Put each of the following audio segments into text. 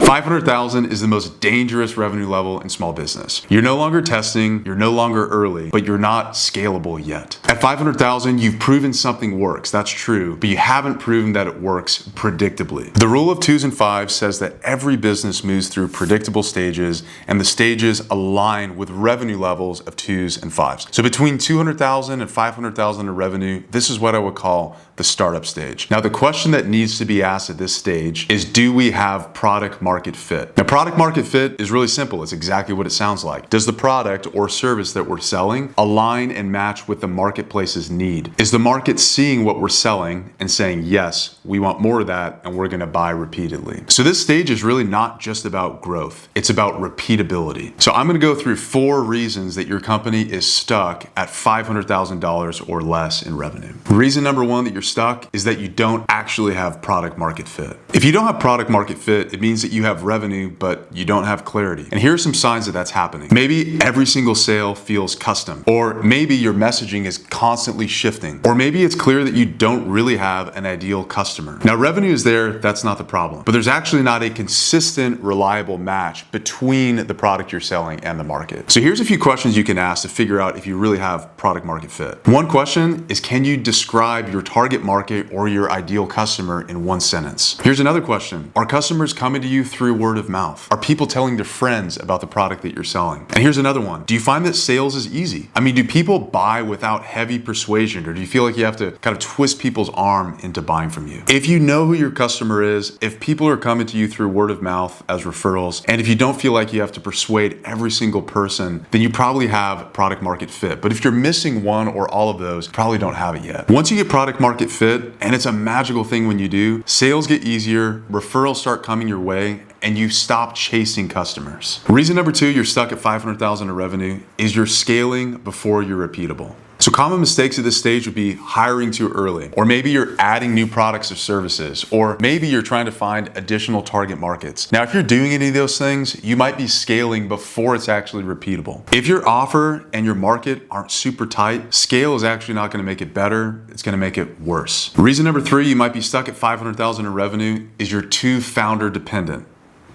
500,000 is the most dangerous revenue level in small business. You're no longer testing, you're no longer early, but you're not scalable yet. At 500,000, you've proven something works, that's true, but you haven't proven that it works predictably. The rule of 2s and 5s says that every business moves through predictable stages, and the stages align with revenue levels of 2s and 5s. So between 200,000 and 500,000 in revenue, this is what I would call the startup stage. Now, the question that needs to be asked at this stage is, do we have product market fit? Now, product market fit is really simple. It's exactly what it sounds like. Does the product or service that we're selling align and match with the marketplace's need? Is the market seeing what we're selling and saying, yes, we want more of that and we're going to buy repeatedly? So this stage is really not just about growth. It's about repeatability. So I'm going to go through 4 reasons that your company is stuck at $500,000 or less in revenue. Reason number 1 that you're stuck is that you don't actually have product market fit. If you don't have product market fit, it means that you have revenue, but you don't have clarity. And here are some signs that that's happening. Maybe every single sale feels custom, or maybe your messaging is constantly shifting, or maybe it's clear that you don't really have an ideal customer. Now, revenue is there, that's not the problem, but there's actually not a consistent, reliable match between the product you're selling and the market. So here's a few questions you can ask to figure out if you really have product market fit. One question is, can you describe your target market or your ideal customer in 1 sentence? Here's another question. Are customers coming to you through word of mouth? Are people telling their friends about the product that you're selling? And here's another one. Do you find that sales is easy? I mean, do people buy without heavy persuasion, or do you feel like you have to kind of twist people's arm into buying from you? If you know who your customer is, if people are coming to you through word of mouth as referrals, and if you don't feel like you have to persuade every single person, then you probably have product market fit. But if you're missing one or all of those, you probably don't have it yet. Once you get product market fit, and it's a magical thing when you do, sales get easier, referrals start coming your way, and you stop chasing customers. Reason number 2 you're stuck at 500,000 in revenue is you're scaling before you're repeatable. So common mistakes at this stage would be hiring too early, or maybe you're adding new products or services, or maybe you're trying to find additional target markets. Now, if you're doing any of those things, you might be scaling before it's actually repeatable. If your offer and your market aren't super tight, scale is actually not going to make it better, it's going to make it worse. Reason number 3 you might be stuck at 500,000 in revenue is you're too founder dependent.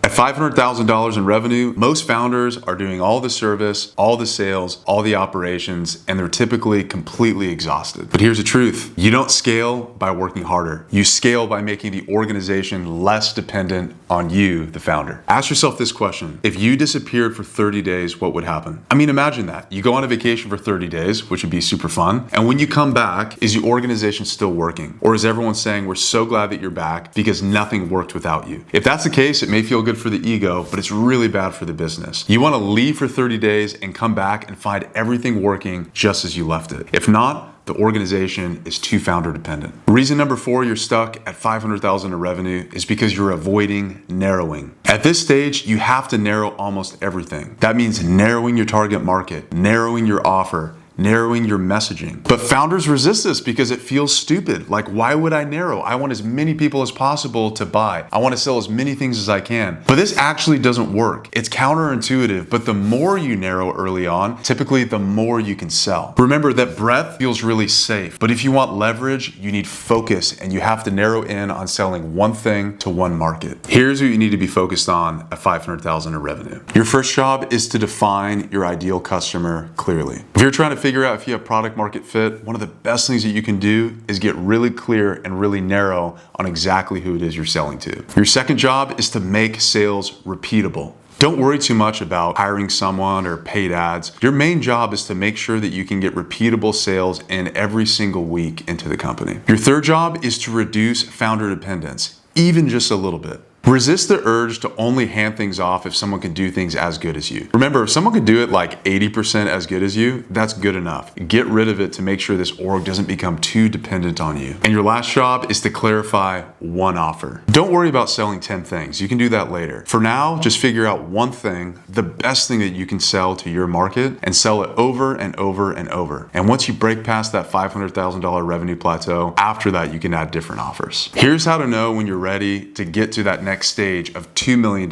At $500,000 in revenue, most founders are doing all the service, all the sales, all the operations, and they're typically completely exhausted. But here's the truth. You don't scale by working harder. You scale by making the organization less dependent on you, the founder. Ask yourself this question. If you disappeared for 30 days, what would happen? I mean, imagine that. You go on a vacation for 30 days, which would be super fun. And when you come back, is your organization still working? Or is everyone saying, we're so glad that you're back because nothing worked without you? If that's the case, it may feel good for the ego, but it's really bad for the business. You want to leave for 30 days and come back and find everything working just as you left it. If not, the organization is too founder dependent. Reason number 4 you're stuck at 500,000 in revenue is because you're avoiding narrowing. At this stage, you have to narrow almost everything. That means narrowing your target market, narrowing your offer, narrowing your messaging. But founders resist this because it feels stupid. Like, why would I narrow? I want as many people as possible to buy. I want to sell as many things as I can. But this actually doesn't work. It's counterintuitive, but the more you narrow early on, typically the more you can sell. Remember that breadth feels really safe, but if you want leverage, you need focus, and you have to narrow in on selling one thing to one market. Here's what you need to be focused on at 500,000 in revenue. Your first job is to define your ideal customer clearly. If you're trying to figure out if you have product market fit, one of the best things that you can do is get really clear and really narrow on exactly who it is you're selling to. Your second job is to make sales repeatable. Don't worry too much about hiring someone or paid ads. Your main job is to make sure that you can get repeatable sales in every single week into the company. Your third job is to reduce founder dependence, even just a little bit. Resist the urge to only hand things off if someone can do things as good as you. Remember, if someone can do it like 80% as good as you, that's good enough. Get rid of it to make sure this org doesn't become too dependent on you. And your last job is to clarify one offer. Don't worry about selling 10 things. You can do that later. For now, just figure out one thing, the best thing that you can sell to your market, and sell it over and over and over. And once you break past that $500,000 revenue plateau, after that, you can add different offers. Here's how to know when you're ready to get to that next next stage of $2 million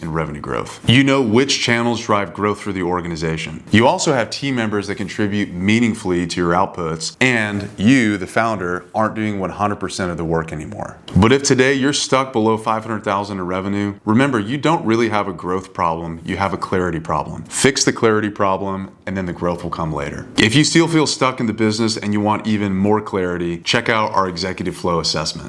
in revenue growth. You know which channels drive growth for the organization. You also have team members that contribute meaningfully to your outputs, and you, the founder, aren't doing 100% of the work anymore. But if today you're stuck below 500,000 in revenue, remember, you don't really have a growth problem, you have a clarity problem. Fix the clarity problem, and then the growth will come later. If you still feel stuck in the business and you want even more clarity, check out our executive flow assessment.